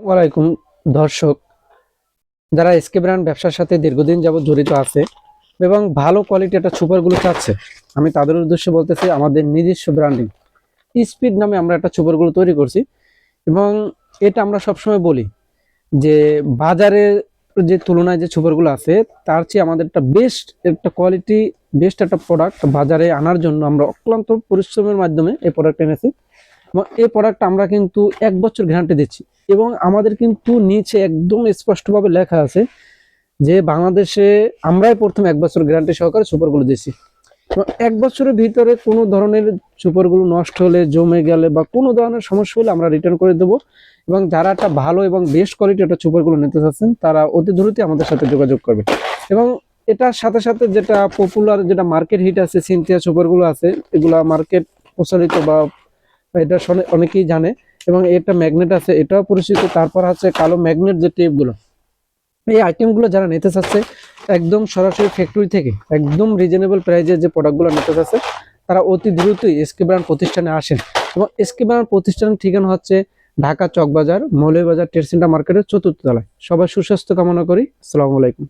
ওয়ালাইকুম দর্শক, যারা এসকে ব্র্যান্ড ব্যবসার সাথে দীর্ঘদিন যাবত জড়িত আছে এবং ভালো কোয়ালিটি একটা সুপারগুলো চাচ্ছে, আমি তাদের উদ্দেশ্যে বলতেছি আমাদের নিজস্ব ব্র্যান্ডিং স্পিড নামে আমরা একটা সুপারগুলো তৈরি করছি। এবং এটা আমরা সবসময় বলি যে বাজারে যে তুলনায় যে সুপারগুলো আছে তার চেয়ে আমাদের একটা বেস্ট একটা কোয়ালিটি, বেস্ট একটা প্রোডাক্ট বাজারে আনার জন্য আমরা অক্লান্ত পরিশ্রমের মাধ্যমে এই প্রোডাক্ট এনেছি। এবং এই প্রোডাক্ট আমরা কিন্তু 1 বছর গ্যারান্টি দিচ্ছি এবং আমাদের কিন্তু নিচে একদম স্পষ্টভাবে লেখা আছে যে বাংলাদেশে আমরাই প্রথম 1 বছর গ্যারান্টি সহকারে সুপারগুলো দিচ্ছি। 1 বছরের ভিতরে কোনো ধরনের সুপারগুলো নষ্ট হলে, জমে গেলে বা কোনো ধরনের সমস্যা হলে আমরা রিটার্ন করে দেবো। এবং যারা একটা ভালো এবং বেস্ট কোয়ালিটি একটা সুপারগুলো নিতে চাচ্ছেন তারা অতি দ্রুতই আমাদের সাথে যোগাযোগ করবে। এবং এটার সাথে সাথে যেটা পপুলার, যেটা মার্কেট হিট আছে, সিনথিয়া সুপারগুলো আছে, এগুলা মার্কেট প্রচলিত বা এটা অনেকেই জানে। এবং এটা ম্যাগনেট আছে, এটাও পরিচিত। তারপর আছে কালো ম্যাগনেট যে টেপগুলো, এই আইটেমগুলো যারা নিতে চাচ্ছে একদম সরাসরি ফ্যাক্টরি থেকে একদম রিজনেবল প্রাইসে যে প্রোডাক্টগুলো নিতে চাচ্ছে তারা অতি দ্রুতই এসকে ব্র্যান্ড প্রতিষ্ঠানে আসেন। এবং এসকে ব্র্যান্ড প্রতিষ্ঠানের ঠিকানা হচ্ছে ঢাকা চকবাজার, মৌলভীবাজার ট্রেড সেন্টার মার্কেটের 4র্থ তলায়। সবাই সুস্বাস্থ্য কামনা করি। আসসালামু আলাইকুম।